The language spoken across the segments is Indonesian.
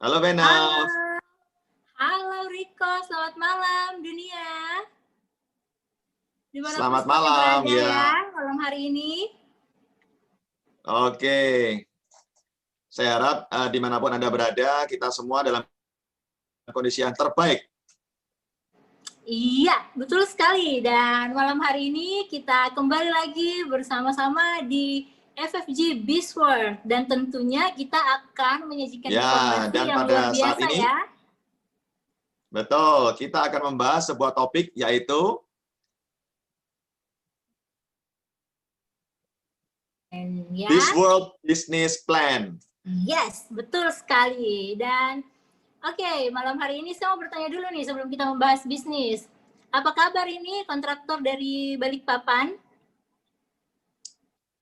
Halo Halo, Benaf. halo Riko, selamat malam dunia. Dimanapun Selamat semuanya malam berada ya, ya. malam hari ini. Oke, saya harap dimanapun Anda berada, kita semua dalam kondisi yang terbaik. Iya, betul sekali. Dan malam hari ini kita kembali lagi bersama-sama di FFG Biz World. Dan tentunya kita akan menyajikan Ya, informasi dan yang luar pada saat biasa ini, ya. betul, kita akan membahas sebuah topik yaitu Ya, This World Business Plan. yes, betul sekali. Dan oke, malam hari ini saya mau bertanya dulu nih sebelum kita membahas bisnis. Apa kabar ini kontraktor dari Balikpapan?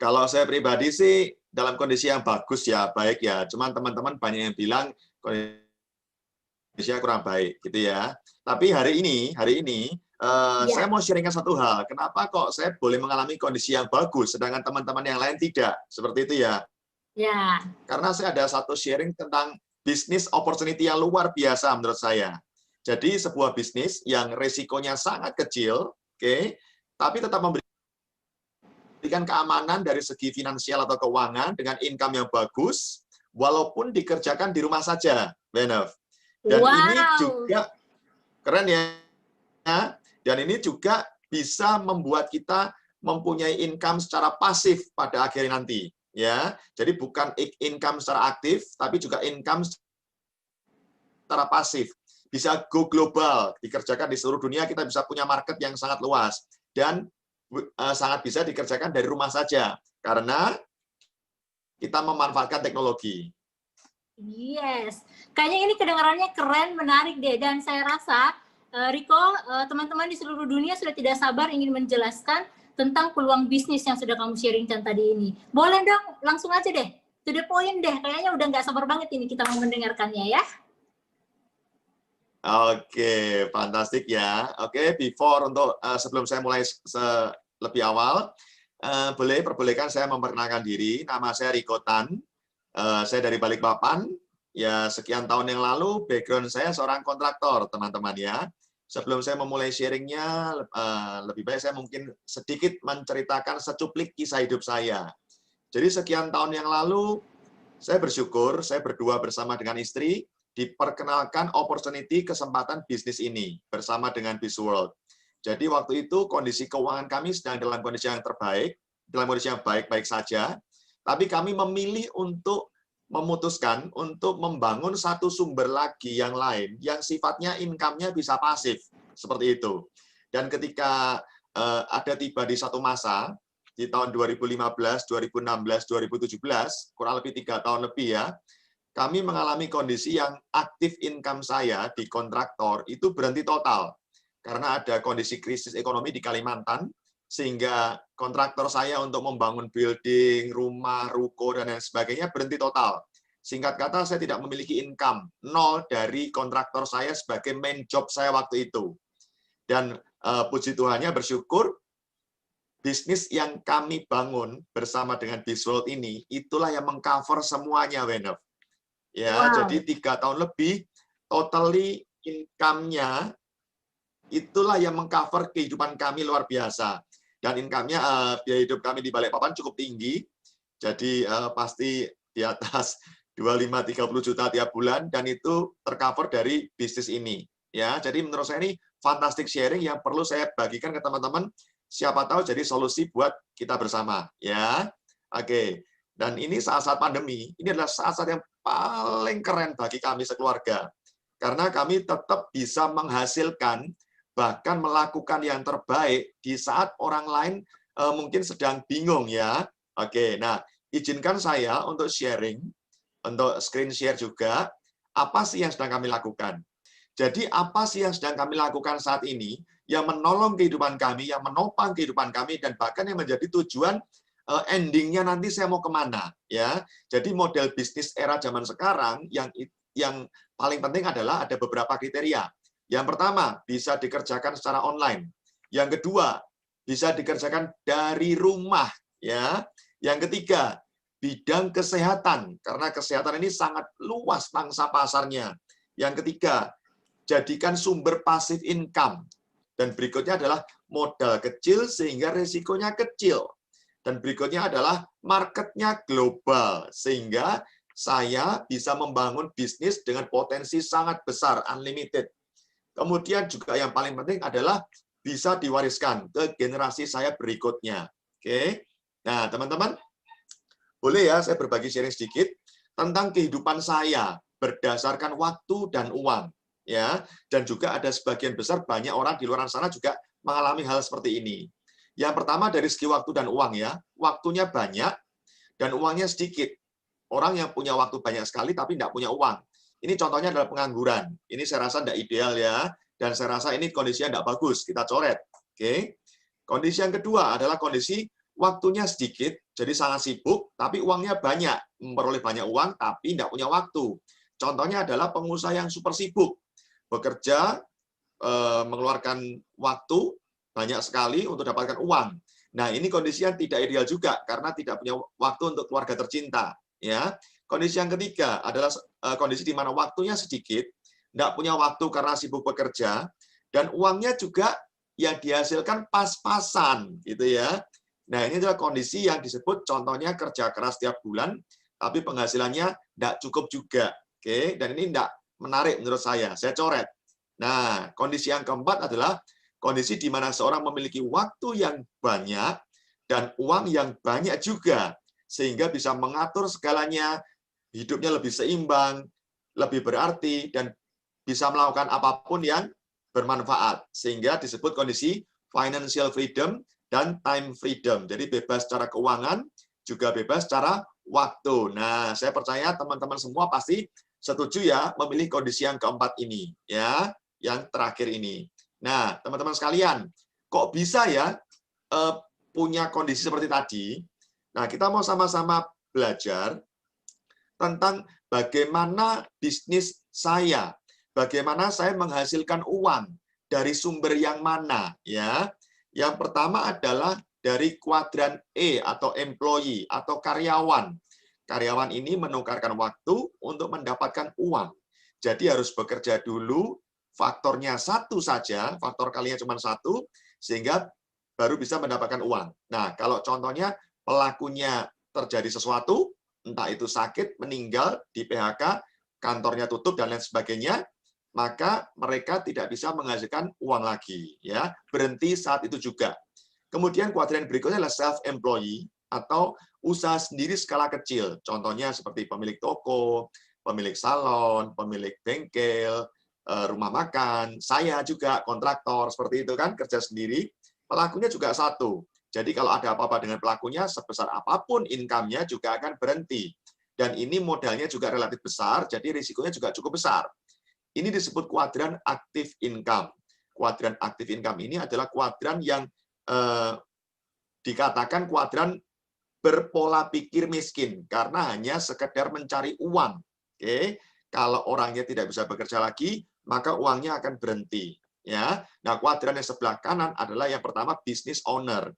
Kalau saya pribadi sih dalam kondisi yang bagus ya, baik ya. Cuman teman-teman banyak yang bilang kondisinya kurang baik, gitu ya. Tapi hari ini saya Ya, mau sharingkan satu hal. Kenapa kok saya boleh mengalami kondisi yang bagus, sedangkan teman-teman yang lain tidak? Seperti itu ya. ya. Karena saya ada satu sharing tentang bisnis opportunity yang luar biasa menurut saya. Jadi sebuah bisnis yang resikonya sangat kecil, oke, tapi tetap memberikan keamanan dari segi finansial atau keuangan dengan income yang bagus, walaupun dikerjakan di rumah saja, Benef. Dan ini Wow. juga keren ya, dan ini juga bisa membuat kita mempunyai income secara pasif pada akhirnya nanti. Ya, jadi bukan income secara aktif, tapi juga income secara pasif. Bisa go global, dikerjakan di seluruh dunia, kita bisa punya market yang sangat luas. Dan sangat bisa dikerjakan dari rumah saja, karena kita memanfaatkan teknologi. Yes. Kayaknya ini kedengarannya keren, menarik deh. Dan saya rasa, Riko, teman-teman di seluruh dunia sudah tidak sabar ingin menjelaskan tentang peluang bisnis yang sudah kamu sharingkan tadi ini. Boleh dong, langsung aja deh. To the point deh. Kayaknya udah nggak sabar banget ini kita mau mendengarkannya ya. Oke, fantastik ya. Oke, untuk sebelum saya mulai lebih awal, perbolehkan saya memperkenalkan diri. Nama saya Riko Tan. Saya dari Balikpapan. Ya, sekian tahun yang lalu, background saya seorang kontraktor, teman-teman ya. Sebelum saya memulai sharingnya, lebih baik saya mungkin sedikit menceritakan secuplik kisah hidup saya. Jadi sekian tahun yang lalu, saya bersyukur, saya berdua bersama dengan istri, diperkenalkan opportunity kesempatan bisnis ini bersama dengan BizWorld. Jadi waktu itu kondisi keuangan kami sedang dalam kondisi yang terbaik, dalam kondisi yang baik-baik saja, tapi kami memilih untuk memutuskan untuk membangun satu sumber lagi yang lain, yang sifatnya income-nya bisa pasif, seperti itu. Dan ketika ada tiba di satu masa, di tahun 2015, 2016, 2017, kurang lebih 3 tahun lebih ya, kami mengalami kondisi yang aktif income saya di kontraktor itu berhenti total. Karena ada kondisi krisis ekonomi di Kalimantan, sehingga kontraktor saya untuk membangun building, rumah, ruko, dan lain sebagainya berhenti total. Singkat kata, saya tidak memiliki income, nol dari kontraktor saya sebagai main job saya waktu itu. Dan puji Tuhannya bersyukur, bisnis yang kami bangun bersama dengan BizWorld ini, itulah yang mengcover semuanya, Wenef. Ya, jadi Wow. 3 tahun lebih, totally income-nya itulah yang mengcover kehidupan kami luar biasa. Dan income-nya, biaya hidup kami di Balikpapan cukup tinggi, jadi pasti di atas 25-30 juta tiap bulan, dan itu tercover dari bisnis ini. Ya, jadi menurut saya ini fantastic sharing yang perlu saya bagikan ke teman-teman, siapa tahu jadi solusi buat kita bersama. Ya, oke. Dan ini saat-saat pandemi, ini adalah saat-saat yang paling keren bagi kami sekeluarga. Karena kami tetap bisa menghasilkan, bahkan melakukan yang terbaik di saat orang lain mungkin sedang bingung ya. Oke, nah izinkan saya untuk sharing, untuk screen share juga, apa sih yang sedang kami lakukan. Jadi apa sih yang sedang kami lakukan saat ini, yang menolong kehidupan kami, yang menopang kehidupan kami, dan bahkan yang menjadi tujuan endingnya nanti saya mau kemana ya. Jadi model bisnis era zaman sekarang yang paling penting adalah ada beberapa kriteria. Yang pertama, bisa dikerjakan secara online. Yang kedua, bisa dikerjakan dari rumah ya. Yang ketiga, bidang kesehatan, karena kesehatan ini sangat luas pangsa pasarnya. Yang ketiga, jadikan sumber pasif income. Dan berikutnya adalah modal kecil sehingga risikonya kecil. Dan berikutnya adalah marketnya global, sehingga saya bisa membangun bisnis dengan potensi sangat besar, unlimited. Kemudian juga yang paling penting adalah bisa diwariskan ke generasi saya berikutnya. Oke. Nah, teman-teman, boleh ya saya berbagi sharing sedikit tentang kehidupan saya berdasarkan waktu dan uang, ya. Dan juga ada sebagian besar banyak orang di luar sana juga mengalami hal seperti ini. Yang pertama dari segi waktu dan uang ya, waktunya banyak dan uangnya sedikit. Orang yang punya waktu banyak sekali tapi tidak punya uang. Ini contohnya adalah pengangguran. Ini saya rasa tidak ideal ya, dan saya rasa ini kondisinya tidak bagus. Kita coret. Oke. Kondisi yang kedua adalah kondisi waktunya sedikit, jadi sangat sibuk, tapi uangnya banyak. Memperoleh banyak uang, tapi tidak punya waktu. Contohnya adalah pengusaha yang super sibuk. Bekerja, mengeluarkan waktu banyak sekali untuk dapatkan uang. Nah, ini kondisi yang tidak ideal juga, karena tidak punya waktu untuk keluarga tercinta. Ya, kondisi yang ketiga adalah kondisi di mana waktunya sedikit, tidak punya waktu karena sibuk bekerja, dan uangnya juga yang dihasilkan pas-pasan, gitu ya. Nah, ini adalah kondisi yang disebut contohnya kerja keras setiap bulan, tapi penghasilannya tidak cukup juga. Oke, dan ini tidak menarik menurut saya coret. Nah, kondisi yang keempat adalah kondisi di mana seorang memiliki waktu yang banyak dan uang yang banyak juga, sehingga bisa mengatur segalanya, hidupnya lebih seimbang, lebih berarti, dan bisa melakukan apapun yang bermanfaat, sehingga disebut kondisi financial freedom dan time freedom. Jadi bebas secara keuangan, juga bebas secara waktu. Nah, saya percaya teman-teman semua pasti setuju ya memilih kondisi yang keempat ini, ya, yang terakhir ini. Nah, teman-teman sekalian, kok bisa ya punya kondisi seperti tadi? Nah, kita mau sama-sama belajar tentang bagaimana bisnis saya, bagaimana saya menghasilkan uang dari sumber yang mana, ya. Yang pertama adalah dari kuadran E atau employee atau karyawan. Karyawan ini menukarkan waktu untuk mendapatkan uang. Jadi harus bekerja dulu, faktornya satu saja, faktor kalinya cuma satu, sehingga baru bisa mendapatkan uang. Nah, kalau contohnya pelakunya terjadi sesuatu, entah itu sakit, meninggal, di PHK, kantornya tutup, dan lain sebagainya, maka mereka tidak bisa menghasilkan uang lagi, ya, berhenti saat itu juga. Kemudian kuadran berikutnya adalah self-employee atau usaha sendiri skala kecil, contohnya seperti pemilik toko, pemilik salon, pemilik bengkel, rumah makan, saya juga kontraktor, seperti itu kan, kerja sendiri, pelakunya juga satu. Jadi kalau ada apa-apa dengan pelakunya, sebesar apapun income-nya juga akan berhenti. Dan ini modalnya juga relatif besar, jadi risikonya juga cukup besar. Ini disebut kuadran aktif income. Kuadran aktif income ini adalah kuadran yang dikatakan kuadran berpola pikir miskin, karena hanya sekedar mencari uang. Oke, kalau orangnya tidak bisa bekerja lagi, maka uangnya akan berhenti. Ya, nah kuadran yang sebelah kanan adalah yang pertama business owner.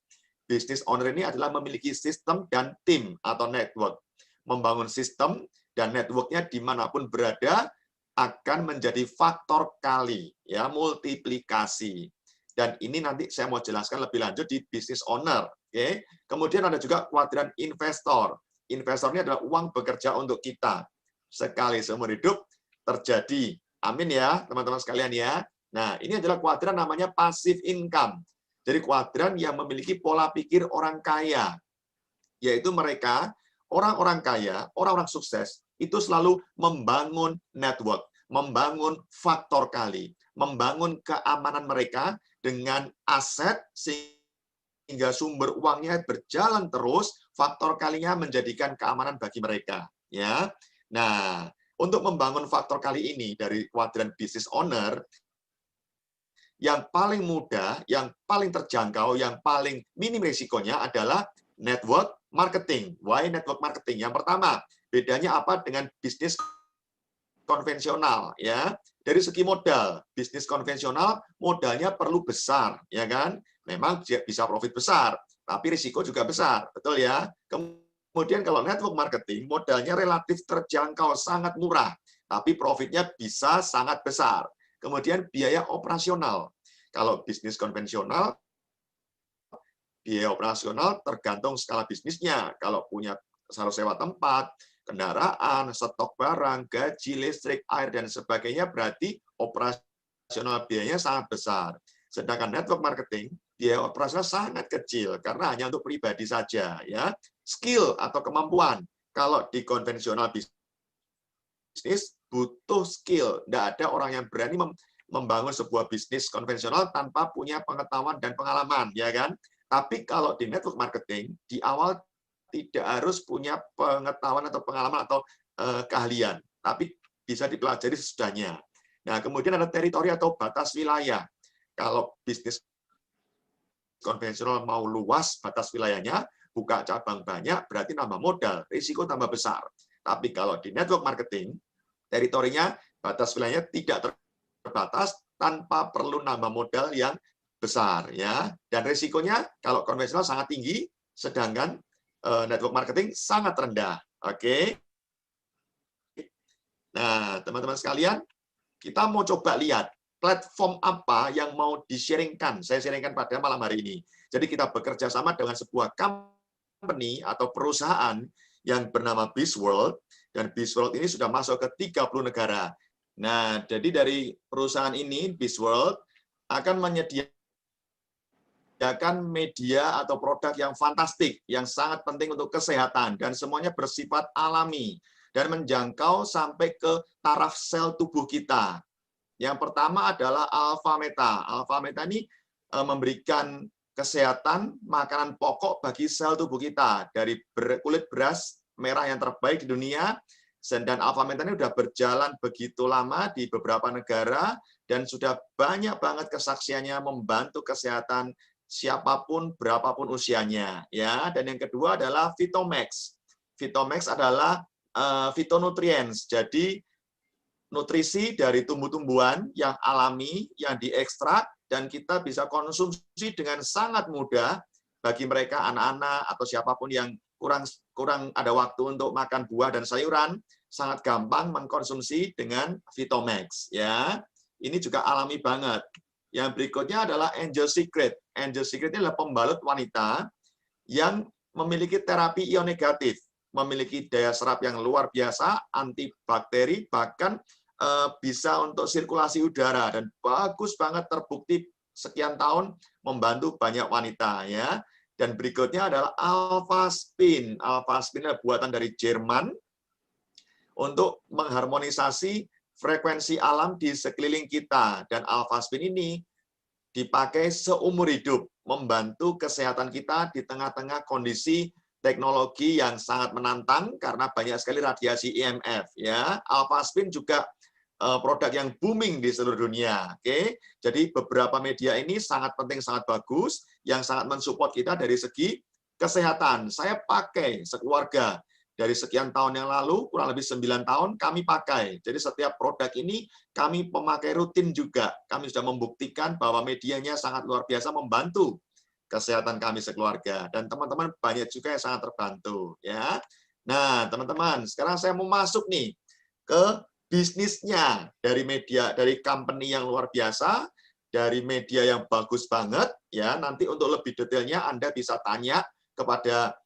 Business owner ini adalah memiliki sistem dan tim atau network. Membangun sistem dan networknya dimanapun berada akan menjadi faktor kali, ya, multiplikasi. Dan ini nanti saya mau jelaskan lebih lanjut di business owner. Oke. Kemudian ada juga kuadran investor. Investor ini adalah uang bekerja untuk kita. Sekali seumur hidup terjadi. Amin ya, teman-teman sekalian ya. Nah, ini adalah kuadran namanya passive income. Jadi kuadran yang memiliki pola pikir orang kaya, yaitu mereka, orang-orang kaya, orang-orang sukses, itu selalu membangun network, membangun faktor kali, membangun keamanan mereka dengan aset sehingga sumber uangnya berjalan terus, faktor kalinya menjadikan keamanan bagi mereka. Ya, nah untuk membangun faktor kali ini dari kuadran business owner, yang paling mudah, yang paling terjangkau, yang paling minim risikonya adalah network marketing. Why network marketing? Yang pertama, bedanya apa dengan bisnis konvensional? Ya, dari segi modal, bisnis konvensional modalnya perlu besar, ya kan? Memang bisa profit besar, tapi risiko juga besar, betul ya? Kemudian kalau network marketing, modalnya relatif terjangkau, sangat murah, tapi profitnya bisa sangat besar. Kemudian biaya operasional. Kalau bisnis konvensional, biaya operasional tergantung skala bisnisnya. Kalau punya harus sewa tempat, kendaraan, stok barang, gaji, listrik, air, dan sebagainya, berarti operasional biayanya sangat besar. Sedangkan network marketing, biaya operasional sangat kecil, karena hanya untuk pribadi saja. Ya, skill atau kemampuan. Kalau di konvensional bisnis, butuh skill. Tidak ada orang yang berani membangun sebuah bisnis konvensional tanpa punya pengetahuan dan pengalaman, ya kan? Tapi kalau di network marketing, di awal tidak harus punya pengetahuan atau pengalaman atau keahlian, tapi bisa dipelajari sesudahnya. Nah, kemudian ada teritori atau batas wilayah. Kalau bisnis konvensional mau luas batas wilayahnya, buka cabang banyak, berarti nambah modal, risiko tambah besar. Tapi kalau di network marketing, teritorinya, batas wilayahnya tidak terbatas tanpa perlu nambah modal yang besar, ya. Dan risikonya kalau konvensional sangat tinggi, sedangkan network marketing sangat rendah. Oke. Nah, teman-teman sekalian, kita mau coba lihat platform apa yang mau di-sharingkan. Saya sharingkan pada malam hari ini. Jadi kita bekerja sama dengan sebuah company atau perusahaan yang bernama BizWorld, dan BizWorld ini sudah masuk ke 30 negara. Nah, jadi dari perusahaan ini, BizWorld, akan menyediakan media atau produk yang fantastik, yang sangat penting untuk kesehatan, dan semuanya bersifat alami, dan menjangkau sampai ke taraf sel tubuh kita. Yang pertama adalah Alpha Meta. Alpha Meta ini memberikan kesehatan makanan pokok bagi sel tubuh kita, dari kulit beras merah yang terbaik di dunia. Dan Alpha Meta ini sudah berjalan begitu lama di beberapa negara, dan sudah banyak banget kesaksiannya membantu kesehatan siapapun, berapapun usianya. Ya. Dan yang kedua adalah Vitomax. Vitomax adalah phytonutrients, jadi nutrisi dari tumbuh-tumbuhan yang alami, yang diekstrak, dan kita bisa konsumsi dengan sangat mudah bagi mereka, anak-anak, atau siapapun yang kurang ada waktu untuk makan buah dan sayuran, sangat gampang mengkonsumsi dengan Vitomax. Ya, ini juga alami banget. Yang berikutnya adalah Angel Secret. Angel Secret ini adalah pembalut wanita yang memiliki terapi ion negatif, memiliki daya serap yang luar biasa, antibakteri, bahkan bisa untuk sirkulasi udara, dan bagus banget, terbukti sekian tahun membantu banyak wanita, ya. Dan berikutnya adalah Alpha Spin. Alpha Spin adalah buatan dari Jerman untuk mengharmonisasi frekuensi alam di sekeliling kita, dan Alpha Spin ini dipakai seumur hidup, membantu kesehatan kita di tengah-tengah kondisi teknologi yang sangat menantang karena banyak sekali radiasi EMF. Ya, Alpha Spin juga produk yang booming di seluruh dunia. Oke, jadi beberapa media ini sangat penting, sangat bagus, yang sangat mensupport kita dari segi kesehatan. Saya pakai sekeluarga dari sekian tahun yang lalu, kurang lebih 9 tahun kami pakai. Jadi setiap produk ini kami pemakai rutin juga. Kami sudah membuktikan bahwa medianya sangat luar biasa membantu kesehatan kami sekeluarga, dan teman-teman banyak juga yang sangat terbantu, ya. Nah, teman-teman, sekarang saya mau masuk nih ke bisnisnya, dari media, dari company yang luar biasa, dari media yang bagus banget, ya. Nanti untuk lebih detailnya Anda bisa tanya kepada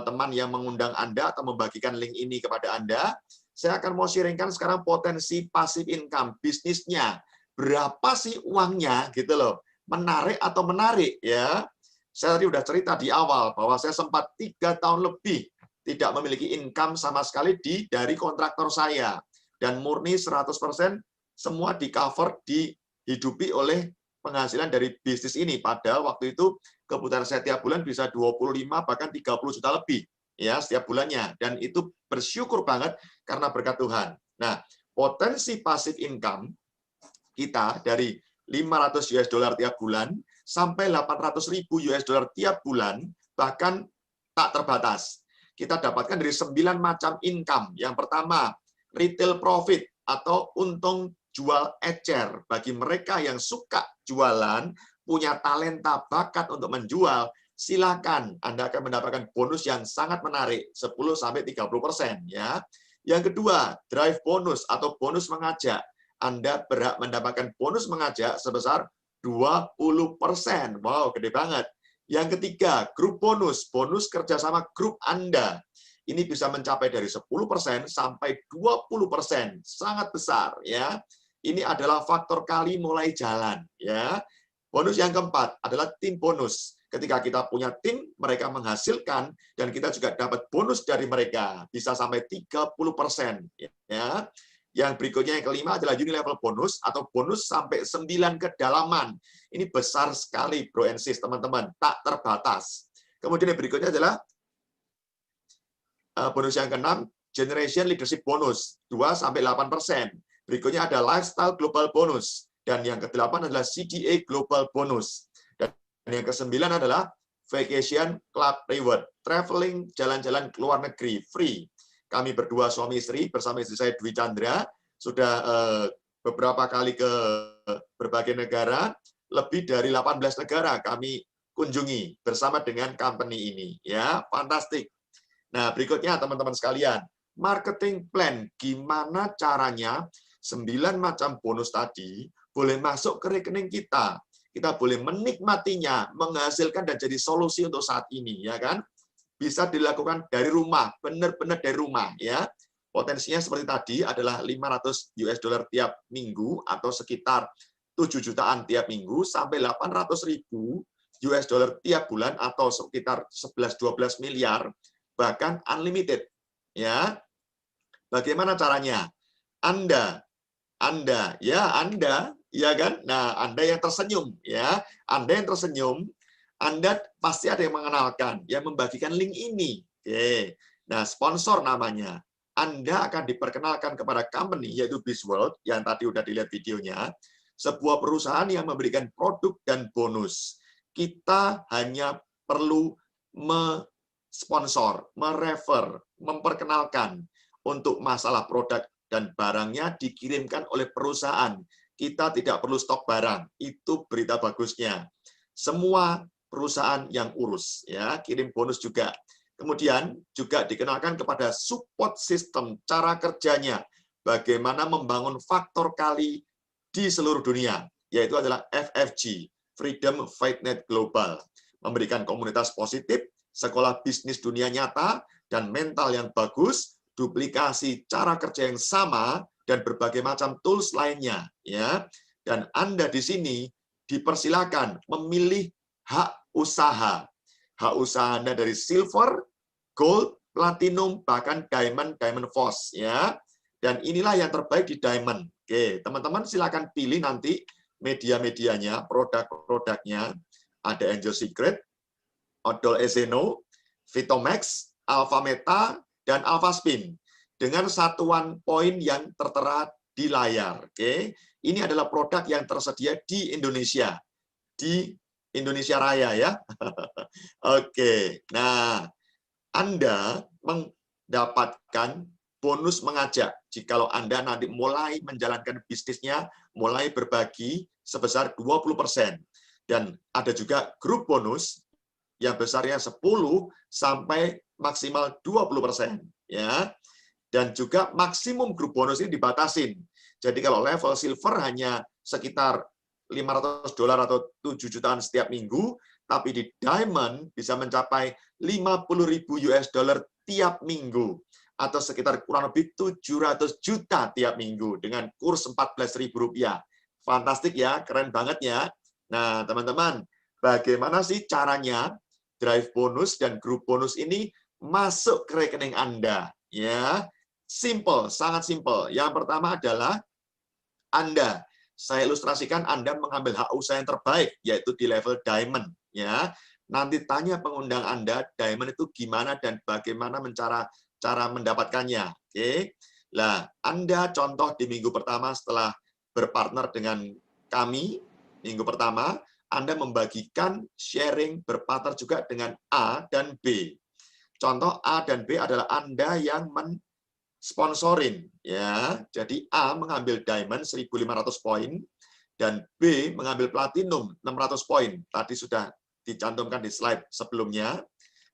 teman yang mengundang Anda atau membagikan link ini kepada Anda. Saya akan mau sharingkan sekarang potensi passive income bisnisnya. Berapa sih uangnya, gitu loh. Menarik atau menarik, ya. Saya tadi udah cerita di awal bahwa saya sempat 3 tahun lebih tidak memiliki income sama sekali dari kontraktor saya. Dan murni 100% semua di-cover, dihidupi oleh penghasilan dari bisnis ini. Padahal waktu itu kebutuhan saya tiap bulan bisa 25 bahkan 30 juta lebih, ya, setiap bulannya. Dan itu bersyukur banget karena berkat Tuhan. Nah, potensi passive income kita dari 500 US dollar tiap bulan sampai 800.000 US dollar tiap bulan, bahkan tak terbatas. Kita dapatkan dari 9 macam income. Yang pertama, retail profit atau untung jual ecer. Bagi mereka yang suka jualan, punya talenta, bakat untuk menjual, silakan, Anda akan mendapatkan bonus yang sangat menarik, 10-30% ya. Yang kedua, drive bonus atau bonus mengajak. Anda berhak mendapatkan bonus mengajak sebesar 20%. Wow, gede banget. Yang ketiga, grup bonus, bonus kerjasama grup Anda. Ini bisa mencapai dari 10% sampai 20%, sangat besar ya. Ini adalah faktor kali mulai jalan ya. Bonus yang keempat adalah tim bonus. Ketika kita punya tim, mereka menghasilkan dan kita juga dapat bonus dari mereka bisa sampai 30% ya. Yang berikutnya yang kelima adalah unilevel bonus atau bonus sampai 9 kedalaman. Ini besar sekali bro and sis teman-teman, tak terbatas. Kemudian yang berikutnya adalah bonus yang keenam, generation leadership bonus 2-8%. Berikutnya ada lifestyle global bonus dan yang kedelapan adalah CDA global bonus. Dan yang kesembilan adalah vacation club reward, traveling jalan-jalan ke luar negeri free. Kami berdua suami istri bersama istri saya Dwi Chandra sudah beberapa kali ke berbagai negara, lebih dari 18 negara kami kunjungi bersama dengan company ini ya, fantastik. Nah, berikutnya teman-teman sekalian, marketing plan, gimana caranya 9 macam bonus tadi boleh masuk ke rekening kita. Kita boleh menikmatinya, menghasilkan dan jadi solusi untuk saat ini, ya kan? Bisa dilakukan dari rumah, benar-benar dari rumah, ya. Potensinya seperti tadi adalah 500 US dollar tiap minggu atau sekitar 7 jutaan tiap minggu sampai 800.000 US dollar tiap bulan atau sekitar 11-12 miliar bahkan unlimited ya. Bagaimana caranya? Anda ya kan? Nah, Anda yang tersenyum ya. Anda yang tersenyum, Anda pasti ada yang mengenalkan, yang membagikan link ini. Oke. Nah, sponsor namanya. Anda akan diperkenalkan kepada company yaitu Bizworld yang tadi udah dilihat videonya, sebuah perusahaan yang memberikan produk dan bonus. Kita hanya perlu sponsor, merefer, memperkenalkan untuk masalah produk dan barangnya dikirimkan oleh perusahaan. Kita tidak perlu stok barang. Itu berita bagusnya. Semua perusahaan yang urus ya, kirim bonus juga. Kemudian juga dikenalkan kepada support system, cara kerjanya, bagaimana membangun faktor kali di seluruh dunia, yaitu adalah FFG, Freedom Fight Net Global, memberikan komunitas positif, sekolah bisnis dunia nyata, dan mental yang bagus, duplikasi cara kerja yang sama, dan berbagai macam tools lainnya. Ya. Dan Anda di sini dipersilakan memilih hak usaha. Hak usaha Anda dari silver, gold, platinum, bahkan diamond, diamond force. Ya. Dan inilah yang terbaik di diamond. Oke, teman-teman silakan pilih nanti media-medianya, produk-produknya. Ada Angel Secret, Odol Ezeno, Vitomax, Alpha Meta, dan Alpha Spin dengan satuan poin yang tertera di layar. Oke, ini adalah produk yang tersedia di Indonesia Raya ya. Oke, nah Anda mendapatkan bonus mengajak jikalau Anda nanti mulai menjalankan bisnisnya, mulai berbagi sebesar 20%. Dan ada juga grup bonus yang besarnya 10 sampai maksimal 20% ya. Dan juga maksimum grup bonus ini dibatasin. Jadi kalau level silver hanya sekitar $500 atau 7 jutaan setiap minggu, tapi di diamond bisa mencapai 50.000 US dollar tiap minggu atau sekitar kurang lebih 700 juta tiap minggu dengan kurs Rp14.000. Fantastik ya, keren banget ya. Nah, teman-teman, bagaimana sih caranya drive bonus dan grup bonus ini masuk ke rekening Anda? Ya, simple, sangat simple. Yang pertama adalah saya ilustrasikan Anda mengambil hak usaha yang terbaik, yaitu di level diamond. Ya, nanti tanya pengundang Anda, diamond itu gimana dan bagaimana cara mendapatkannya. Oke, nah Anda contoh di minggu pertama setelah berpartner dengan kami, minggu pertama Anda membagikan sharing berpartner juga dengan A dan B. Contoh A dan B adalah Anda yang sponsorin ya. Jadi A mengambil diamond 1.500 poin dan B mengambil platinum 600 poin. Tadi sudah dicantumkan di slide sebelumnya.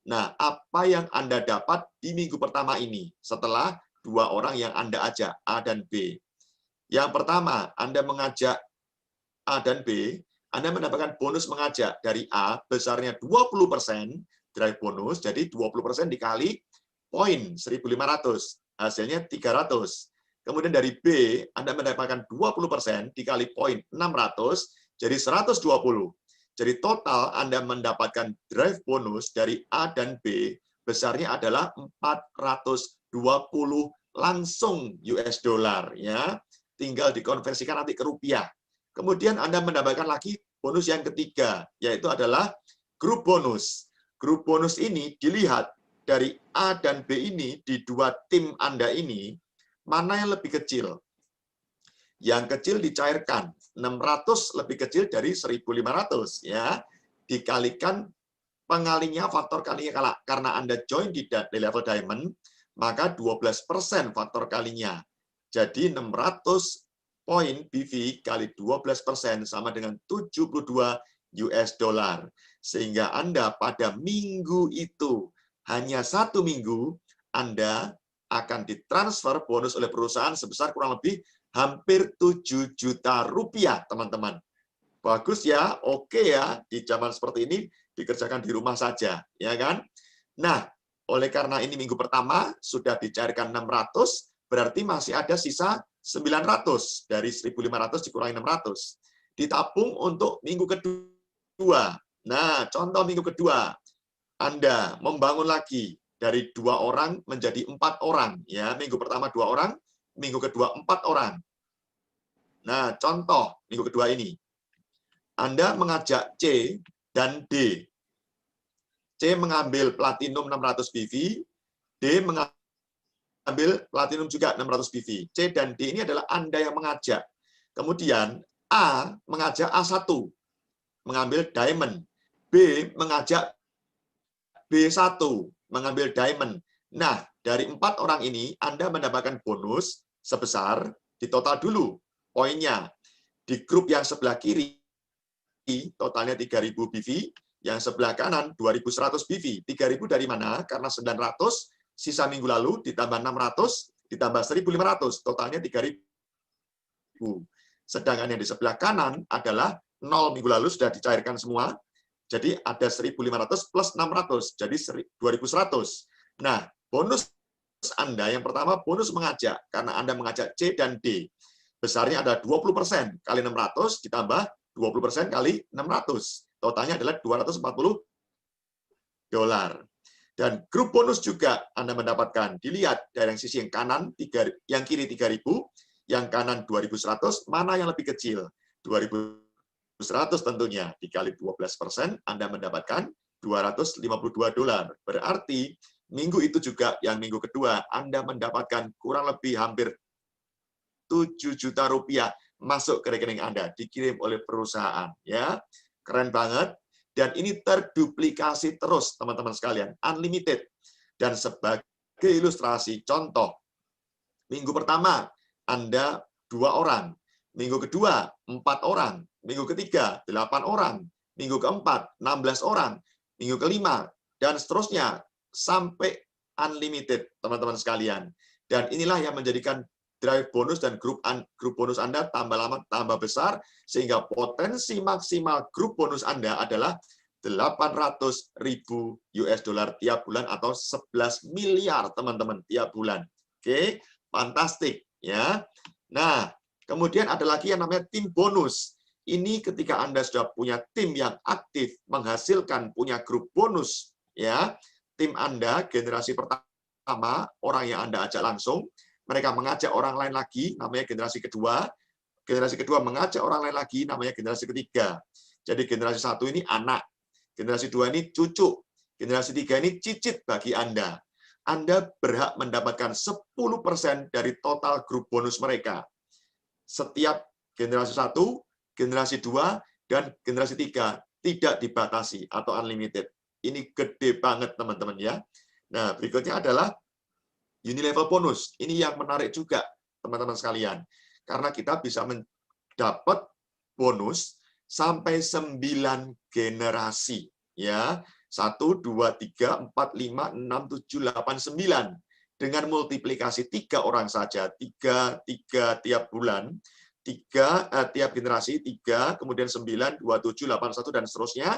Nah, apa yang Anda dapat di minggu pertama ini setelah 2 orang yang Anda ajak, A dan B? Yang pertama, Anda mengajak A dan B, Anda mendapatkan bonus mengajak dari A besarnya 20% drive bonus, jadi 20% dikali poin 1.500, hasilnya 300. Kemudian dari B, Anda mendapatkan 20% dikali poin 600, jadi 120. Jadi total Anda mendapatkan drive bonus dari A dan B besarnya adalah 420 langsung US dollar ya. Tinggal dikonversikan nanti ke rupiah. Kemudian Anda mendapatkan lagi bonus yang ketiga, yaitu adalah grup bonus. Grup bonus ini dilihat dari A dan B ini di 2 tim Anda ini, mana yang lebih kecil? Yang kecil dicairkan, 600 lebih kecil dari 1.500 ya. Dikalikan pengalinya, faktor kalinya karena Anda join di level diamond, maka 12% faktor kalinya. Jadi 600 poin BV kali 12% sama dengan 72 US dollar. Sehingga Anda pada minggu itu, hanya 1 minggu, Anda akan ditransfer bonus oleh perusahaan sebesar kurang lebih hampir 7 juta rupiah, teman-teman. Bagus ya, oke ya, di zaman seperti ini dikerjakan di rumah saja, ya kan? Nah, oleh karena ini minggu pertama sudah dicairkan 600, berarti masih ada sisa 900 dari 1.500 dikurangi 600. Ditabung untuk minggu kedua. Nah, contoh minggu kedua, Anda membangun lagi dari 2 orang menjadi 4 orang. Ya, minggu pertama 2 orang, minggu kedua 4 orang. Nah, contoh minggu kedua ini. Anda mengajak C dan D. C mengambil platinum 600 BV, D mengambil platinum juga 600 BV. C dan D ini adalah Anda yang mengajak. Kemudian A mengajak A1, mengambil diamond. B mengajak B1, mengambil diamond. Nah, dari 4 orang ini, Anda mendapatkan bonus sebesar, di total dulu poinnya. Di grup yang sebelah kiri, totalnya 3.000 BV, yang sebelah kanan 2.100 BV. 3.000 dari mana? Karena 900, sisa minggu lalu, ditambah 600, ditambah 1.500, totalnya 3.000. Sedangkan yang di sebelah kanan adalah 0 minggu lalu sudah dicairkan semua, jadi ada 1.500 plus 600, jadi 2.100. Nah, bonus Anda yang pertama bonus mengajak, karena Anda mengajak C dan D. Besarnya ada 20% kali 600 ditambah 20% kali 600. Totalnya adalah 240 dolar. Dan grup bonus juga Anda mendapatkan. Dilihat dari yang sisi yang kanan, yang kiri 3.000, yang kanan 2.100, mana yang lebih kecil? 2.100 tentunya. Dikali 12%, Anda mendapatkan 252 dolar. Berarti minggu itu juga, yang minggu kedua, Anda mendapatkan kurang lebih hampir 7 juta rupiah masuk ke rekening Anda, dikirim oleh perusahaan. Ya, keren banget. Dan ini terduplikasi terus, teman-teman sekalian, unlimited. Dan sebagai ilustrasi, contoh, minggu pertama, Anda 2 orang. Minggu kedua, 4 orang. Minggu ketiga, 8 orang. Minggu keempat, 16 orang. Minggu kelima, dan seterusnya, sampai unlimited, teman-teman sekalian. Dan inilah yang menjadikan drive bonus dan grup bonus Anda tambah lama tambah besar, sehingga potensi maksimal grup bonus Anda adalah 800.000 US dollar tiap bulan atau 11 miliar teman-teman tiap bulan. Oke, fantastik ya. Nah, kemudian ada lagi yang namanya tim bonus. Ini ketika Anda sudah punya tim yang aktif menghasilkan punya grup bonus ya. Tim Anda generasi pertama orang yang Anda ajak langsung, mereka mengajak orang lain lagi, namanya generasi kedua. Generasi kedua mengajak orang lain lagi, namanya generasi ketiga. Jadi generasi 1 ini anak, generasi 2 ini cucu, generasi 3 ini cicit bagi Anda. Anda berhak mendapatkan 10% dari total grup bonus mereka. Setiap generasi 1, generasi 2, dan generasi 3 tidak dibatasi atau unlimited. Ini gede banget teman-teman ya. Nah, berikutnya adalah unilevel bonus. Ini yang menarik juga, teman-teman sekalian. Karena kita bisa mendapat bonus sampai 9 generasi. Ya, 1, 2, 3, 4, 5, 6, 7, 8, 9. Dengan multiplikasi 3 orang saja, 3 tiap bulan, 3 tiap generasi, 3, kemudian 9, 2, 7, 8, 1, dan seterusnya,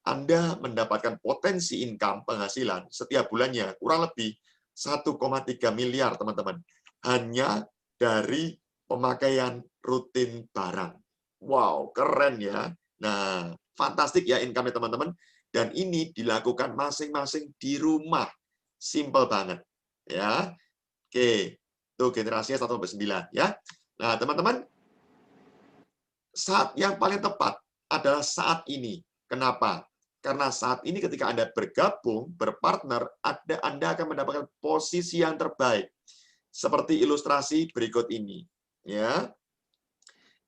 Anda mendapatkan potensi income penghasilan setiap bulannya kurang lebih 1,3 miliar, teman-teman. Hanya dari pemakaian rutin barang. Wow, keren ya. Nah, fantastik ya income-nya, teman-teman. Dan ini dilakukan masing-masing di rumah. Simple banget. Ya. Oke, itu generasinya 1-9 ya. Nah, teman-teman, saat yang paling tepat adalah saat ini. Kenapa? Karena saat ini ketika Anda bergabung, berpartner, Anda akan mendapatkan posisi yang terbaik. Seperti ilustrasi berikut ini. Ya,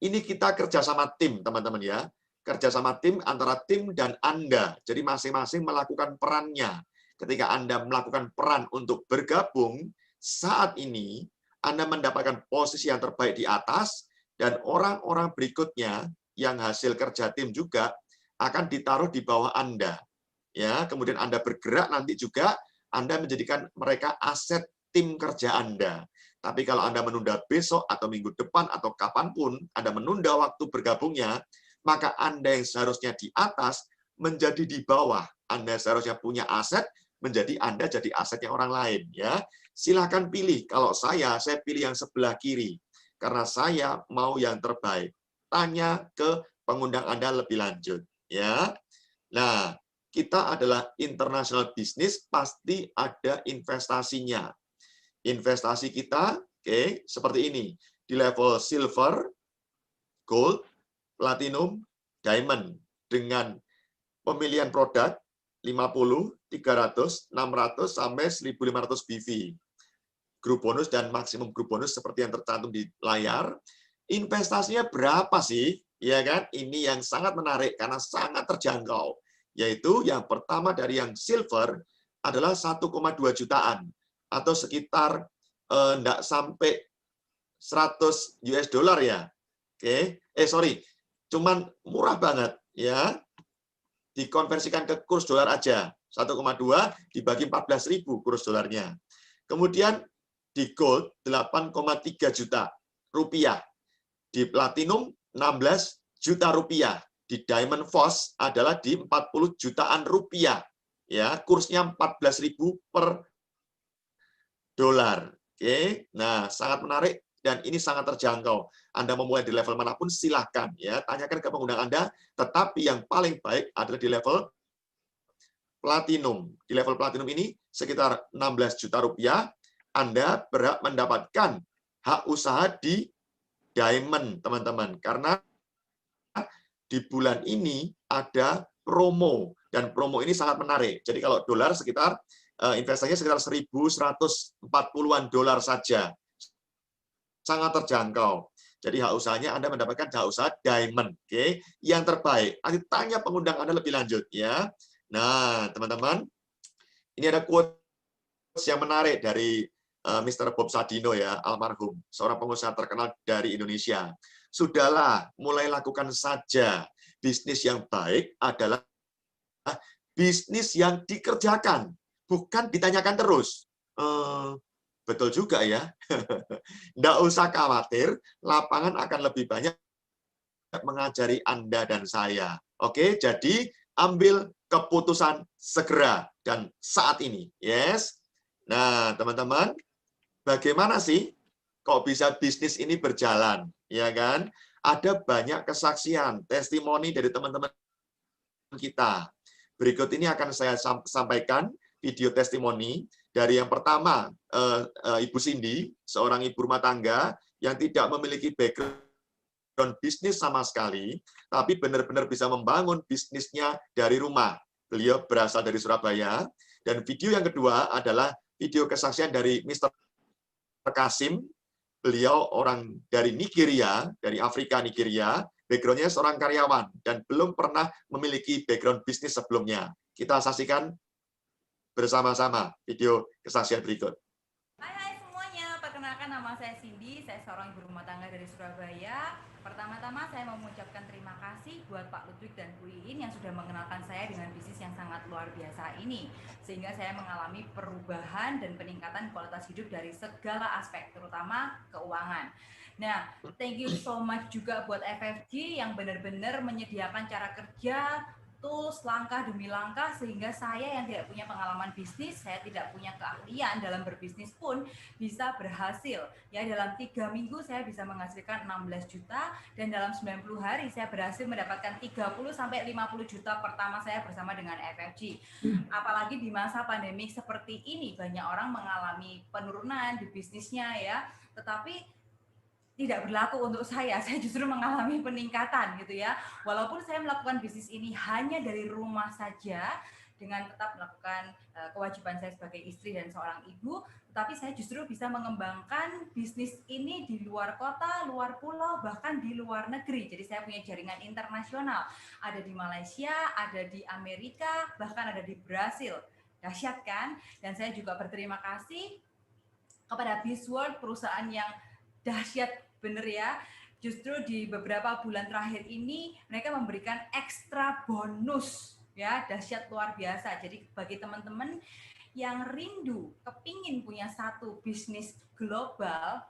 ini kita kerjasama tim, teman-teman ya. Kerjasama tim antara tim dan Anda. Jadi masing-masing melakukan perannya. Ketika Anda melakukan peran untuk bergabung, saat ini Anda mendapatkan posisi yang terbaik di atas, dan orang-orang berikutnya yang hasil kerja tim juga akan ditaruh di bawah Anda. Ya, kemudian Anda bergerak nanti juga Anda menjadikan mereka aset tim kerja Anda. Tapi kalau Anda menunda besok atau minggu depan atau kapanpun Anda menunda waktu bergabungnya, maka Anda yang seharusnya di atas menjadi di bawah. Anda seharusnya punya aset, menjadi Anda jadi asetnya orang lain. Ya, silakan pilih. Kalau saya pilih yang sebelah kiri karena saya mau yang terbaik. Tanya ke pengundang Anda lebih lanjut. Ya, nah, kita adalah international business, pasti ada investasinya. Investasi kita, oke, seperti ini. Di level silver, gold, platinum, diamond. Dengan pemilihan produk 50, 300, 600, sampai 1.500 BV. Grup bonus dan maksimum grup bonus seperti yang tercantum di layar. Investasinya berapa sih? Ya kan? Ini yang sangat menarik karena sangat terjangkau. Yaitu yang pertama dari yang silver adalah 1,2 jutaan atau sekitar enggak sampai 100 US dollar ya. Oke. Cuman murah banget ya. Dikonversikan ke kurs dolar aja. 1,2 dibagi 14.000 kurs dolarnya. Kemudian di gold 8,3 juta rupiah. Di platinum 16 juta rupiah. Di diamond FOS adalah di 40 jutaan rupiah. Ya, kursnya 14.000 per dolar. Oke. Nah, sangat menarik dan ini sangat terjangkau. Anda memulai di level manapun silahkan ya, tanyakan ke pengundang Anda, tetapi yang paling baik adalah di level platinum. Di level platinum ini sekitar 16 juta rupiah, Anda berhak mendapatkan hak usaha di diamond, teman-teman. Karena di bulan ini ada promo, dan promo ini sangat menarik. Jadi kalau dolar sekitar, investasinya sekitar 1.140-an dolar saja. Sangat terjangkau. Jadi hak usahanya Anda mendapatkan hak usaha diamond, oke, yang terbaik. Nanti tanya pengundang Anda lebih lanjut ya. Nah, teman-teman, ini ada quotes yang menarik dari Mr. Bob Sadino ya, almarhum, seorang pengusaha terkenal dari Indonesia. Sudahlah, mulai lakukan saja. Bisnis yang baik adalah bisnis yang dikerjakan, bukan ditanyakan terus. Betul juga ya. Nggak usah khawatir, lapangan akan lebih banyak mengajari Anda dan saya. Oke, jadi ambil keputusan segera dan saat ini. Yes. Nah, teman-teman, bagaimana sih kok bisa bisnis ini berjalan? Ya kan? Ada banyak kesaksian, testimoni dari teman-teman kita. Berikut ini akan saya sampaikan video testimoni dari yang pertama, Ibu Cindy, seorang ibu rumah tangga yang tidak memiliki background bisnis sama sekali, tapi benar-benar bisa membangun bisnisnya dari rumah. Beliau berasal dari Surabaya. Dan video yang kedua adalah video kesaksian dari Mr. Kasim. Beliau orang dari Nigeria, dari Afrika Nigeria, background-nya seorang karyawan dan belum pernah memiliki background bisnis sebelumnya. Kita saksikan bersama-sama video kesaksian berikut. Hai semuanya, perkenalkan, nama saya Cindy, saya seorang ibu rumah tangga dari Surabaya. Pertama-tama saya mau mengucapkan terima kasih buat Pak Ludwig dan Bu Iin yang sudah mengenalkan saya dengan bisnis yang sangat luar biasa ini. Sehingga saya mengalami perubahan dan peningkatan kualitas hidup dari segala aspek, terutama keuangan. Nah, thank you so much juga buat FFG yang benar-benar menyediakan cara kerja, tools langkah demi langkah, sehingga saya yang tidak punya pengalaman bisnis, saya tidak punya keahlian dalam berbisnis pun bisa berhasil. Ya, dalam 3 minggu saya bisa menghasilkan 16 juta dan dalam 90 hari saya berhasil mendapatkan 30 sampai 50 juta pertama saya bersama dengan FFG. Apalagi di masa pandemik seperti ini banyak orang mengalami penurunan di bisnisnya ya, tetapi tidak berlaku untuk saya justru mengalami peningkatan gitu ya. Walaupun saya melakukan bisnis ini hanya dari rumah saja, dengan tetap melakukan kewajiban saya sebagai istri dan seorang ibu, tetapi saya justru bisa mengembangkan bisnis ini di luar kota, luar pulau, bahkan di luar negeri. Jadi saya punya jaringan internasional, ada di Malaysia, ada di Amerika, bahkan ada di Brasil. Dahsyat kan? Dan saya juga berterima kasih kepada BizWorld, perusahaan yang dahsyat bener ya. Justru di beberapa bulan terakhir ini mereka memberikan ekstra bonus ya, dahsyat luar biasa. Jadi bagi teman-teman yang rindu kepingin punya satu bisnis global,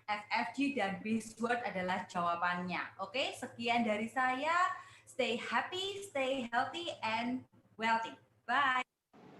FFG dan BizWorld adalah jawabannya. Oke, sekian dari saya. Stay happy, stay healthy and wealthy. Bye.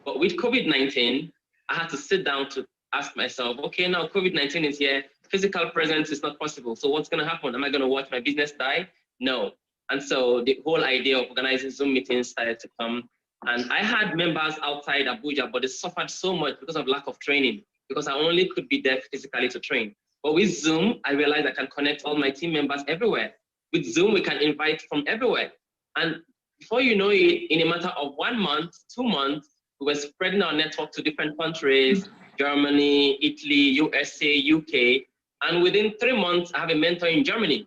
But with COVID-19, I had to sit down to ask myself, okay, now COVID-19 is here. Physical presence is not possible. So what's going to happen? Am I going to watch my business die? No. And so the whole idea of organizing Zoom meetings started to come. And I had members outside Abuja, but they suffered so much because of lack of training, because I only could be there physically to train. But with Zoom, I realized I can connect all my team members everywhere. With Zoom, we can invite from everywhere. And before you know it, in a matter of 1 month, 2 months, we were spreading our network to different countries, Germany, Italy, USA, UK. And within 3 months, I have a mentor in Germany.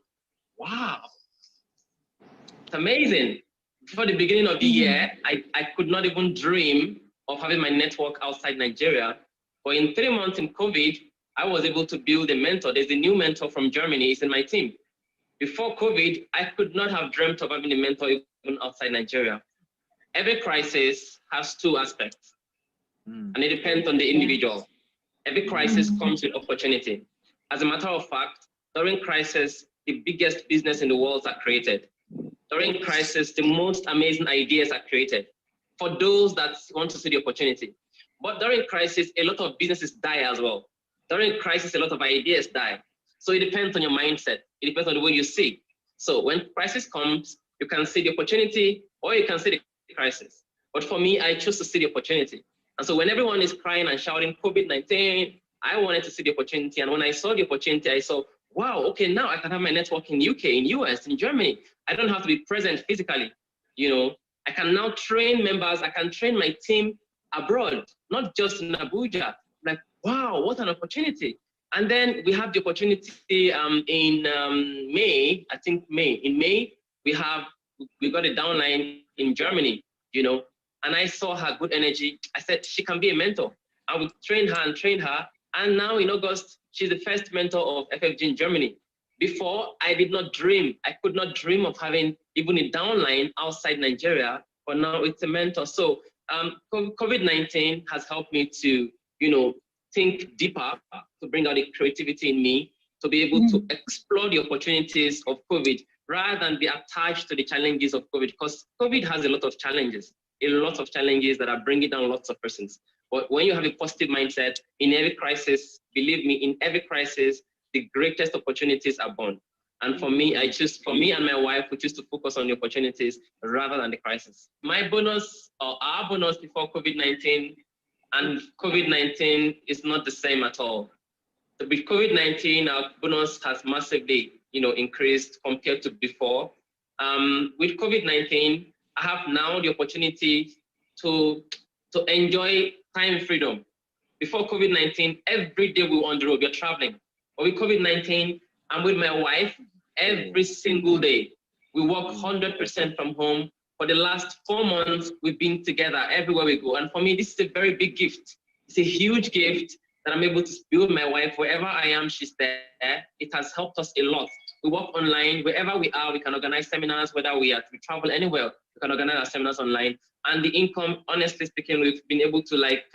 Wow, it's amazing. Before the beginning of the year, I could not even dream of having my network outside Nigeria. But in 3 months in COVID, I was able to build a mentor. There's a new mentor from Germany, he's in my team. Before COVID, I could not have dreamt of having a mentor even outside Nigeria. Every crisis has 2 aspects, and it depends on the individual. Every crisis comes with opportunity. As a matter of fact, during crisis, the biggest business in the world are created. During crisis, the most amazing ideas are created for those that want to see the opportunity. But during crisis, a lot of businesses die as well. During crisis, a lot of ideas die. So it depends on your mindset. It depends on the way you see. So when crisis comes, you can see the opportunity or you can see the crisis. But for me, I choose to see the opportunity. And so when everyone is crying and shouting COVID-19, I wanted to see the opportunity. And when I saw the opportunity, I saw, wow, okay, now I can have my network in UK, in US, in Germany. I don't have to be present physically. You know, I can now train members. I can train my team abroad, not just in Abuja. Like, wow, what an opportunity. And then we have the opportunity in May, I think May. In May, we got a downline in Germany, you know, and I saw her good energy. I said, she can be a mentor. I would train her. And now in August, she's the first mentor of FFG in Germany. Before, I did not dream. I could not dream of having even a downline outside Nigeria, but now it's a mentor. So COVID-19 has helped me to, you know, think deeper, to bring out the creativity in me, to be able to explore the opportunities of COVID rather than be attached to the challenges of COVID, because COVID has a lot of challenges that are bringing down lots of persons. But when you have a positive mindset, in every crisis, believe me, in every crisis, the greatest opportunities are born. And for me and my wife, we choose to focus on the opportunities rather than the crisis. My bonus, or our bonus before COVID-19 and COVID-19 is not the same at all. So with COVID-19, our bonus has massively, you know, increased compared to before. With COVID-19, I have now the opportunity to enjoy time freedom. Before COVID-19, every day we were on the road, we were traveling. But with COVID-19, I'm with my wife every single day. We work 100% from home. For the last 4 months, we've been together everywhere we go. And for me, this is a very big gift. It's a huge gift that I'm able to be with my wife. Wherever I am, she's there. It has helped us a lot. We work online. Wherever we are, we can organize seminars, whether we travel anywhere, we can organize our seminars online. And the income, honestly speaking, we've been able to like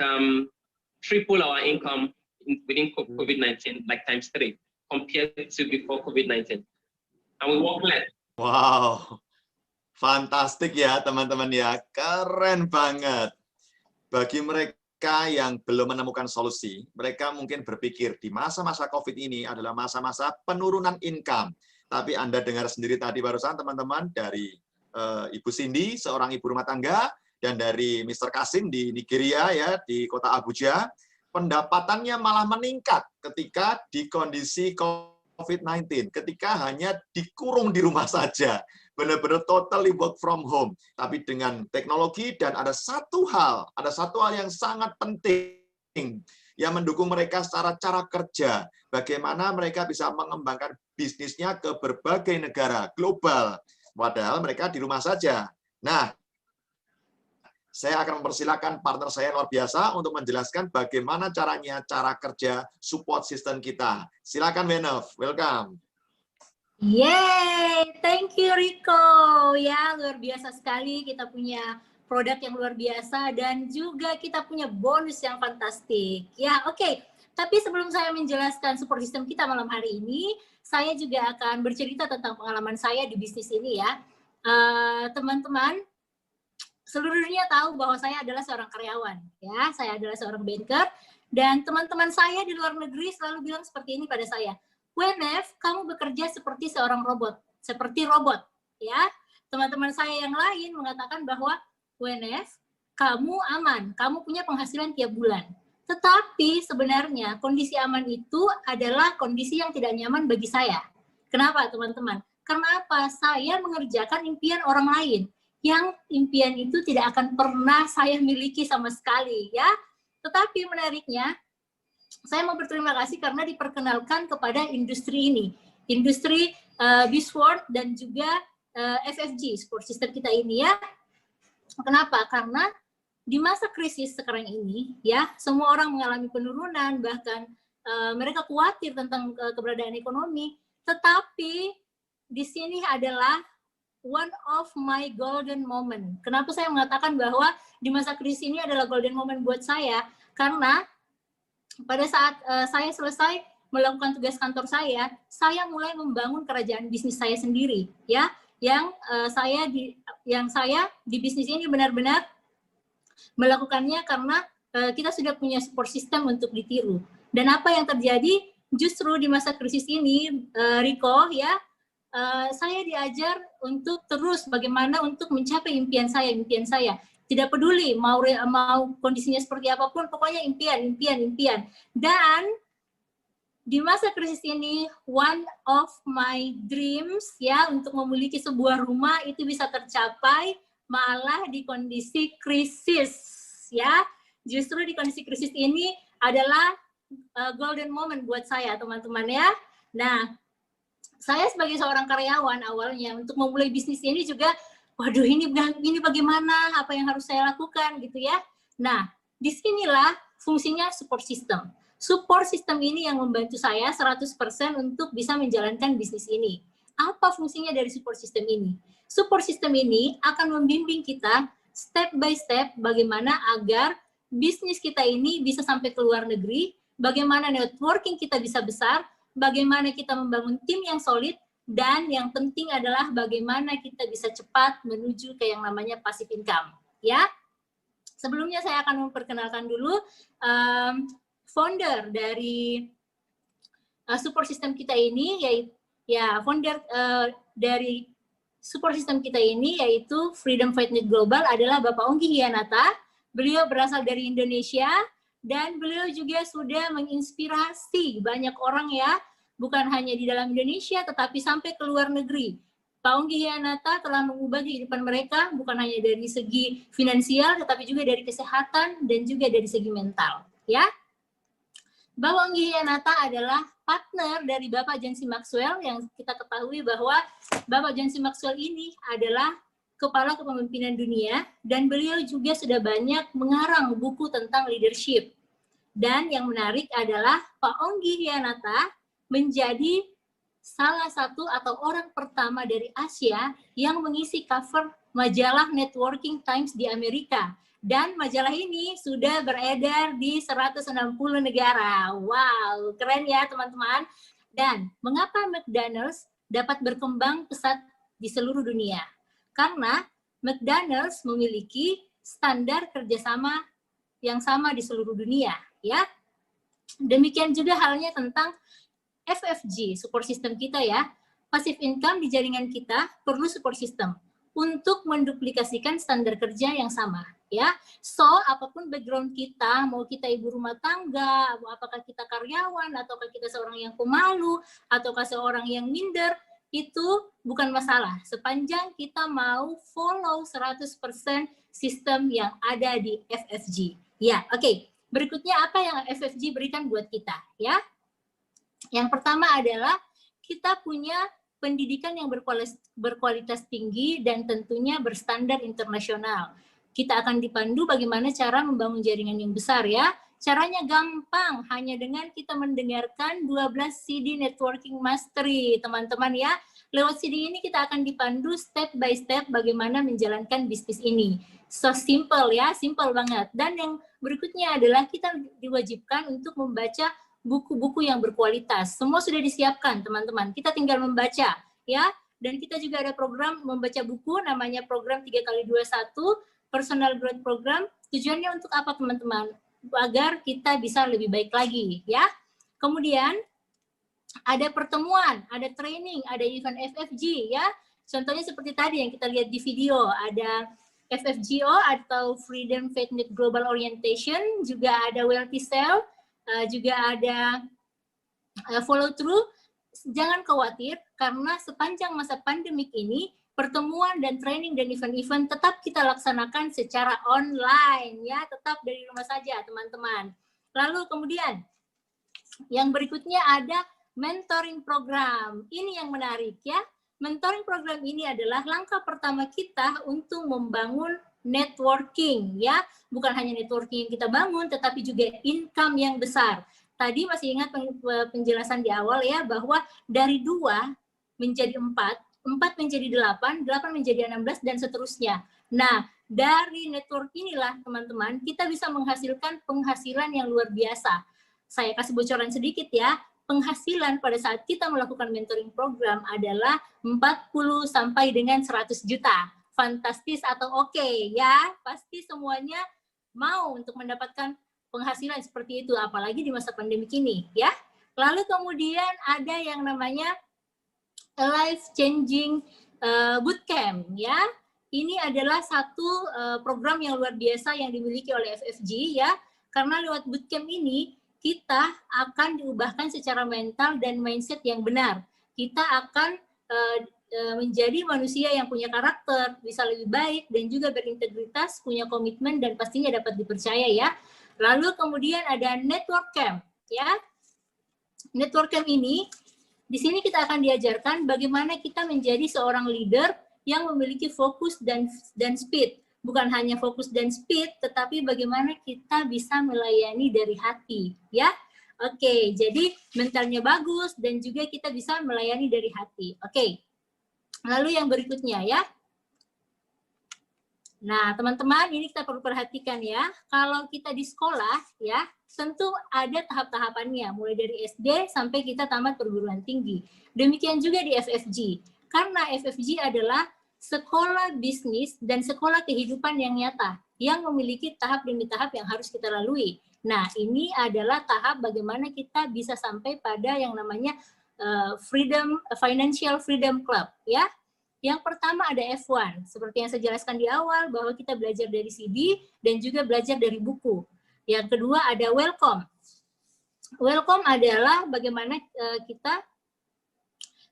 triple our income within COVID-19, like ×3 compared to before COVID-19. And we work less. Wow, fantastik ya teman-teman ya, keren banget. Bagi mereka yang belum menemukan solusi, mereka mungkin berpikir di masa-masa COVID ini adalah masa-masa penurunan income. Tapi Anda dengar sendiri tadi barusan teman-teman dari Ibu Cindy, seorang ibu rumah tangga, dan dari Mr. Kasim di Nigeria ya, di kota Abuja, pendapatannya malah meningkat ketika di kondisi COVID-19, ketika hanya dikurung di rumah saja, benar-benar totally work from home. Tapi dengan teknologi, dan ada satu hal yang sangat penting yang mendukung mereka secara cara kerja, bagaimana mereka bisa mengembangkan bisnisnya ke berbagai negara global, padahal mereka di rumah saja. Nah, saya akan mempersilakan partner saya luar biasa untuk menjelaskan bagaimana caranya, cara kerja support system kita. Silakan Wenef, welcome. Yeay, thank you Rico. Ya, luar biasa sekali, kita punya produk yang luar biasa dan juga kita punya bonus yang fantastik. Ya, oke. Tapi sebelum saya menjelaskan support system kita malam hari ini, saya juga akan bercerita tentang pengalaman saya di bisnis ini ya. Teman-teman, seluruh dunia tahu bahwa saya adalah seorang karyawan, ya. Saya adalah seorang banker, dan teman-teman saya di luar negeri selalu bilang seperti ini pada saya, Wenef, kamu bekerja seperti seorang robot, seperti robot, ya. Teman-teman saya yang lain mengatakan bahwa Wenef, kamu aman, kamu punya penghasilan tiap bulan. Tetapi sebenarnya kondisi aman itu adalah kondisi yang tidak nyaman bagi saya. Kenapa, teman-teman? Karena apa? Saya mengerjakan impian orang lain, yang impian itu tidak akan pernah saya miliki sama sekali, ya. Tetapi menariknya, saya mau berterima kasih karena diperkenalkan kepada industri ini, industri BizWorld dan juga FFG, support system kita ini ya. Kenapa? Karena di masa krisis sekarang ini, ya, semua orang mengalami penurunan, bahkan mereka khawatir tentang keberadaan ekonomi, tetapi di sini adalah one of my golden moment. Kenapa saya mengatakan bahwa di masa krisis ini adalah golden moment buat saya? Karena pada saat saya selesai melakukan tugas kantor saya mulai membangun kerajaan bisnis saya sendiri, ya. Yang saya di bisnis ini benar-benar melakukannya karena kita sudah punya support system untuk ditiru. Dan apa yang terjadi justru di masa krisis ini, Rico, ya, saya diajar untuk terus bagaimana untuk mencapai impian saya. Tidak peduli mau kondisinya seperti apapun, pokoknya impian. Dan di masa krisis ini, one of my dreams ya untuk memiliki sebuah rumah itu bisa tercapai malah di kondisi krisis ya. Justru di kondisi krisis ini adalah golden moment buat saya, teman-teman ya. Nah, saya sebagai seorang karyawan awalnya untuk memulai bisnis ini juga, waduh ini bagaimana, apa yang harus saya lakukan gitu ya. Nah, disinilah fungsinya support system. Support system ini yang membantu saya 100% untuk bisa menjalankan bisnis ini. Apa fungsinya dari support system ini? Support system ini akan membimbing kita step by step bagaimana agar bisnis kita ini bisa sampai ke luar negeri, bagaimana networking kita bisa besar, bagaimana kita membangun tim yang solid, dan yang penting adalah bagaimana kita bisa cepat menuju ke yang namanya passive income. Ya, sebelumnya saya akan memperkenalkan dulu founder dari support system kita ini, yaitu founder dari support system kita ini yaitu Freedom Fight Net Global adalah Bapak Ongki Hianata. Beliau berasal dari Indonesia dan beliau juga sudah menginspirasi banyak orang ya, bukan hanya di dalam Indonesia tetapi sampai ke luar negeri. Pak Ongki Hianata telah mengubah kehidupan mereka bukan hanya dari segi finansial tetapi juga dari kesehatan dan juga dari segi mental, ya. Bapak Ongki Hianata adalah partner dari Bapak John C. Maxwell yang kita ketahui bahwa Bapak John C. Maxwell ini adalah kepala kepemimpinan dunia dan beliau juga sudah banyak mengarang buku tentang leadership. Dan yang menarik adalah Pak Onggi Hianata menjadi salah satu atau orang pertama dari Asia yang mengisi cover majalah Networking Times di Amerika. Dan majalah ini sudah beredar di 160 negara. Wow, keren ya teman-teman. Dan mengapa McDonald's dapat berkembang pesat di seluruh dunia? Karena McDonald's memiliki standar kerjasama yang sama di seluruh dunia, ya. Demikian juga halnya tentang FFG, support system kita ya. Passive income di jaringan kita perlu support system untuk menduplikasikan standar kerja yang sama, ya. So, apapun background kita, mau kita ibu rumah tangga, mau apakah kita karyawan, ataukah kita seorang yang pemalu, ataukah seorang yang minder, itu bukan masalah. Sepanjang kita mau follow 100% sistem yang ada di FFG. Ya, oke. Berikutnya apa yang FFG berikan buat kita, ya? Yang pertama adalah kita punya pendidikan yang berkualitas tinggi dan tentunya berstandar internasional. Kita akan dipandu bagaimana cara membangun jaringan yang besar ya. Caranya gampang, hanya dengan kita mendengarkan 12 CD Networking Mastery, teman-teman ya. Lewat CD ini kita akan dipandu step by step bagaimana menjalankan bisnis ini. So simple ya, simple banget. Dan yang berikutnya adalah kita diwajibkan untuk membaca buku-buku yang berkualitas. Semua sudah disiapkan, teman-teman. Kita tinggal membaca, ya. Dan kita juga ada program membaca buku, namanya program 3x21, Personal Growth Program. Tujuannya untuk apa, teman-teman? Agar kita bisa lebih baik lagi, ya. Kemudian, ada pertemuan, ada training, ada event FFG, ya. Contohnya seperti tadi yang kita lihat di video, ada FFGO atau Freedom Faith Net Global Orientation, juga ada Wealthy Cell, juga ada follow through. Jangan khawatir karena sepanjang masa pandemik ini pertemuan dan training dan event-event tetap kita laksanakan secara online ya, tetap dari rumah saja teman-teman. Lalu kemudian yang berikutnya ada mentoring program. Ini yang menarik ya. Mentoring program ini adalah langkah pertama kita untuk membangun networking ya, bukan hanya networking yang kita bangun tetapi juga income yang besar. Tadi masih ingat penjelasan di awal ya, bahwa dari 2 menjadi 4, 4 menjadi 8, 8 menjadi 16 dan seterusnya. Nah, dari network inilah teman-teman kita bisa menghasilkan penghasilan yang luar biasa. Saya kasih bocoran sedikit ya. Penghasilan pada saat kita melakukan mentoring program adalah 40 sampai dengan 100 juta. Fantastis atau oke ya, pasti semuanya mau untuk mendapatkan penghasilan seperti itu, apalagi di masa pandemi ini ya. Lalu kemudian ada yang namanya life changing bootcamp ya. Ini adalah satu program yang luar biasa yang dimiliki oleh FFG ya, karena lewat bootcamp ini kita akan diubahkan secara mental dan mindset yang benar. Kita akan menjadi manusia yang punya karakter, bisa lebih baik dan juga berintegritas, punya komitmen dan pastinya dapat dipercaya ya. Lalu kemudian ada network camp ya. Network camp ini di sini kita akan diajarkan bagaimana kita menjadi seorang leader yang memiliki fokus dan speed. Bukan hanya fokus dan speed, tetapi bagaimana kita bisa melayani dari hati ya. Oke, jadi mentalnya bagus dan juga kita bisa melayani dari hati. Oke. Lalu yang berikutnya ya. Nah, teman-teman, ini kita perlu perhatikan ya. Kalau kita di sekolah ya, tentu ada tahap-tahapannya, mulai dari SD sampai kita tamat perguruan tinggi. Demikian juga di FFG. Karena FFG adalah sekolah bisnis dan sekolah kehidupan yang nyata, yang memiliki tahap demi tahap yang harus kita lalui. Nah, ini adalah tahap bagaimana kita bisa sampai pada yang namanya Financial Freedom Club ya. Yang pertama ada F1, seperti yang saya jelaskan di awal bahwa kita belajar dari CD dan juga belajar dari buku. Yang kedua ada Welcome. Welcome adalah bagaimana kita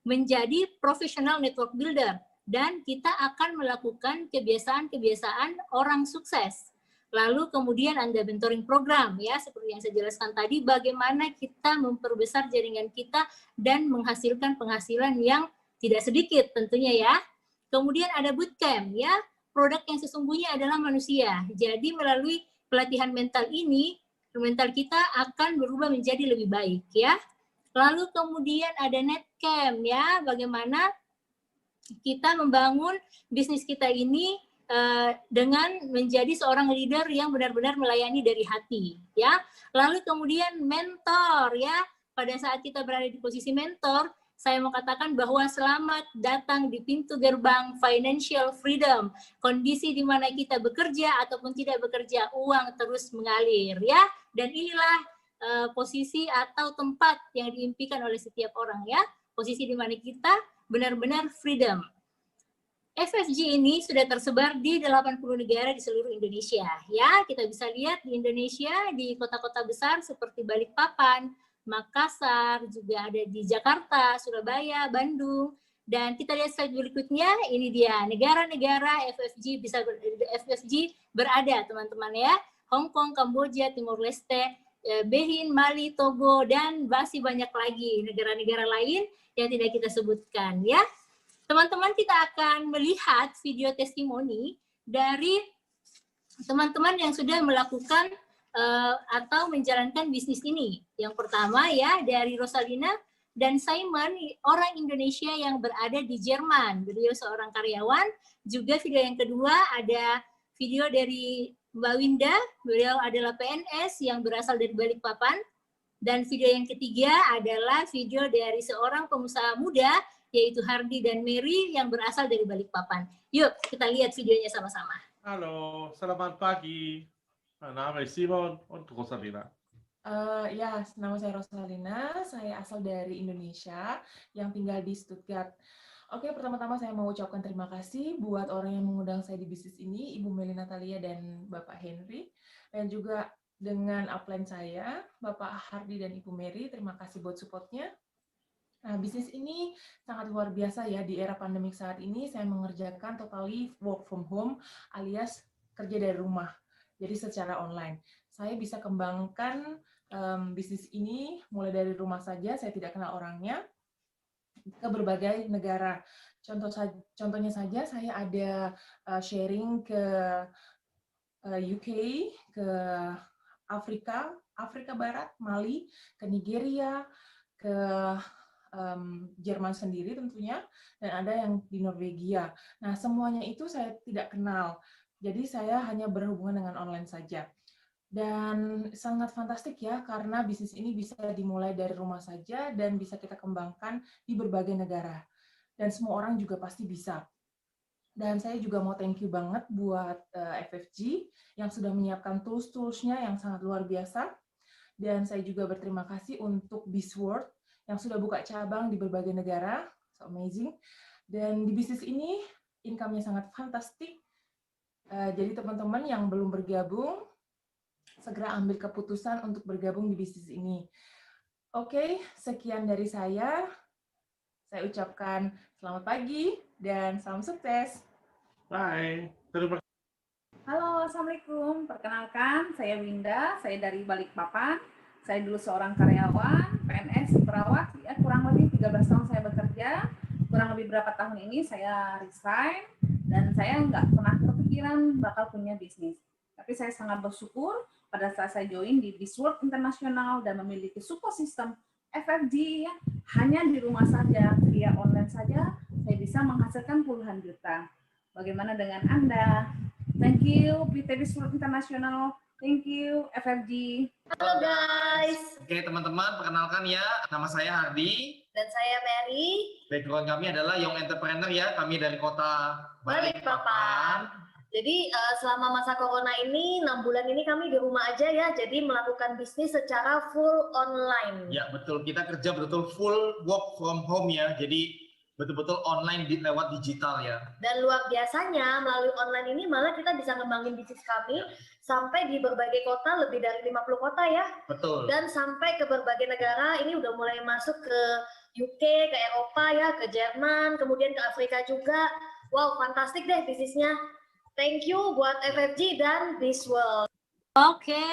menjadi professional network builder dan kita akan melakukan kebiasaan-kebiasaan orang sukses. Lalu kemudian ada mentoring program ya, seperti yang saya jelaskan tadi, bagaimana kita memperbesar jaringan kita dan menghasilkan penghasilan yang tidak sedikit tentunya ya. Kemudian ada bootcamp ya, produk yang sesungguhnya adalah manusia. Jadi melalui pelatihan mental ini mental kita akan berubah menjadi lebih baik ya. Lalu kemudian ada netcam ya, bagaimana kita membangun bisnis kita ini dengan menjadi seorang leader yang benar-benar melayani dari hati ya. Lalu kemudian mentor ya, pada saat kita berada di posisi mentor, saya mau katakan bahwa selamat datang di pintu gerbang financial freedom, kondisi di mana kita bekerja ataupun tidak bekerja, uang terus mengalir ya. Dan inilah posisi atau tempat yang diimpikan oleh setiap orang ya, posisi di mana kita benar-benar freedom. FFG ini sudah tersebar di 80 negara di seluruh Indonesia. Ya, kita bisa lihat di Indonesia, di kota-kota besar seperti Balikpapan, Makassar, juga ada di Jakarta, Surabaya, Bandung. Dan kita lihat slide berikutnya, ini dia negara-negara FFG berada, teman-teman ya. Hong Kong, Kamboja, Timor Leste, Benin, Mali, Togo, dan masih banyak lagi negara-negara lain yang tidak kita sebutkan ya. Teman-teman, kita akan melihat video testimoni dari teman-teman yang sudah melakukan atau menjalankan bisnis ini. Yang pertama ya dari Rosalina dan Simon, orang Indonesia yang berada di Jerman. Beliau seorang karyawan. Juga video yang kedua ada video dari Mbak Winda, beliau adalah PNS yang berasal dari Balikpapan. Dan video yang ketiga adalah video dari seorang pengusaha muda, yaitu Hardy dan Mary yang berasal dari Balikpapan. Yuk, kita lihat videonya sama-sama. Halo, selamat pagi. Nama saya Simon untuk Rosalina. Ya, nama saya Rosalina. Saya asal dari Indonesia yang tinggal di Stuttgart. Oke, pertama-tama saya mau ucapkan terima kasih buat orang yang mengundang saya di bisnis ini, Ibu Meli Natalia dan Bapak Henry. Dan juga dengan upline saya, Bapak Hardy dan Ibu Mary, terima kasih buat supportnya. Nah, bisnis ini sangat luar biasa ya di era pandemik saat ini. Saya mengerjakan totally work from home alias kerja dari rumah. Jadi secara online. Saya bisa kembangkan bisnis ini mulai dari rumah saja, saya tidak kenal orangnya, ke berbagai negara. Contohnya saja saya ada sharing ke UK, ke Afrika Barat, Mali, ke Nigeria, ke Jerman sendiri tentunya, dan ada yang di Norwegia. Nah, semuanya itu saya tidak kenal. Jadi saya hanya berhubungan dengan online saja. Dan sangat fantastik ya, karena bisnis ini bisa dimulai dari rumah saja dan bisa kita kembangkan di berbagai negara. Dan semua orang juga pasti bisa. Dan saya juga mau thank you banget buat FFG yang sudah menyiapkan tools-toolsnya yang sangat luar biasa. Dan saya juga berterima kasih untuk BizWorld yang sudah buka cabang di berbagai negara, so amazing. Dan di bisnis ini, income-nya sangat fantastik. Jadi teman-teman yang belum bergabung, segera ambil keputusan untuk bergabung di bisnis ini. Oke, sekian dari saya. Saya ucapkan selamat pagi dan salam sukses. Bye. Terima kasih. Halo, Assalamualaikum. Perkenalkan, saya Winda, saya dari Balikpapan. Saya dulu seorang karyawan, PNS, perawat, ya, kurang lebih 13 tahun saya bekerja. Kurang lebih berapa tahun ini saya resign, dan saya nggak pernah kepikiran bakal punya bisnis. Tapi saya sangat bersyukur pada saat saya join di BizWorld Internasional dan memiliki support system FFG, ya, hanya di rumah saja, via online saja, saya bisa menghasilkan puluhan juta. Bagaimana dengan Anda? Thank you, PT BizWorld Internasional. Thank you, FFG. Halo guys. Oke teman-teman, perkenalkan ya, nama saya Hardy. Dan saya Mary. Background kami adalah young entrepreneur ya, kami dari kota Balikpapan. Jadi selama masa corona ini, 6 bulan ini kami di rumah aja ya, jadi melakukan bisnis secara full online. Ya betul, kita kerja betul full work from home ya, jadi betul-betul online lewat digital ya. Dan luar biasanya melalui online ini malah kita bisa ngembangin bisnis kami sampai di berbagai kota, lebih dari 50 kota ya. Betul. Dan sampai ke berbagai negara, ini udah mulai masuk ke UK, ke Eropa ya, ke Jerman, kemudian ke Afrika juga. Wow, fantastik deh bisnisnya. Thank you buat FFG dan BizWorld. Oke,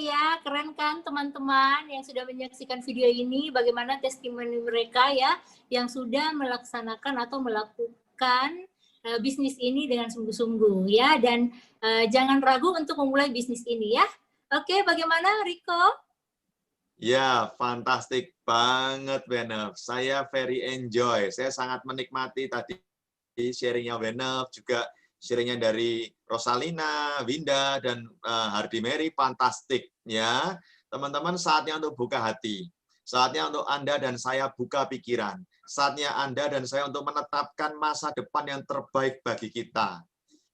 ya keren kan teman-teman yang sudah menyaksikan video ini, bagaimana testimoni mereka ya yang sudah melaksanakan atau melakukan bisnis ini dengan sungguh-sungguh ya, dan jangan ragu untuk memulai bisnis ini ya. Oke, bagaimana Riko? Ya, fantastik banget, Wenef. Saya very enjoy. Saya sangat menikmati tadi sharingnya Wenef, juga sharingnya dari Rosalina, Winda, dan Hardy Mary. Fantastik, ya. Teman-teman, saatnya untuk buka hati. Saatnya untuk Anda dan saya buka pikiran. Saatnya Anda dan saya untuk menetapkan masa depan yang terbaik bagi kita.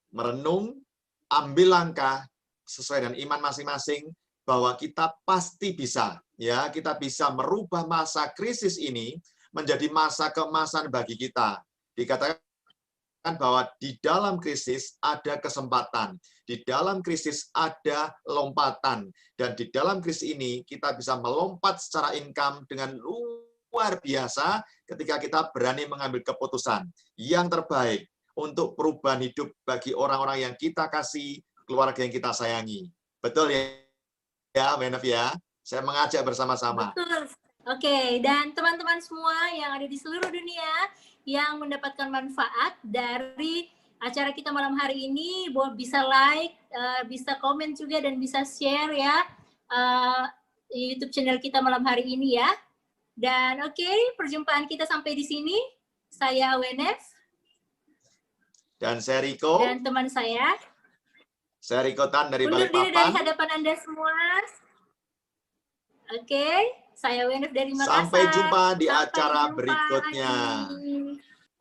Merenung, ambil langkah sesuai dengan iman masing-masing, bahwa kita pasti bisa, ya, kita bisa merubah masa krisis ini menjadi masa keemasan bagi kita. Dikatakan bahwa di dalam krisis ada kesempatan, di dalam krisis ada lompatan, dan di dalam krisis ini kita bisa melompat secara income dengan luar biasa ketika kita berani mengambil keputusan yang terbaik untuk perubahan hidup bagi orang-orang yang kita kasih, keluarga yang kita sayangi. Betul ya, Wenef ya? Saya mengajak bersama-sama. Betul. Oke, dan teman-teman semua yang ada di seluruh dunia yang mendapatkan manfaat dari acara kita malam hari ini, bisa like, bisa komen juga, dan bisa share ya YouTube channel kita malam hari ini ya. Dan oke, perjumpaan kita sampai di sini. Saya Wenef. Dan saya Riko. Dan teman saya. Saya Riko Tan dari Undur diri dari Balikpapan. hadapan Anda semua. Oke, saya Wenef dari Makassar. Sampai jumpa di acara berikutnya.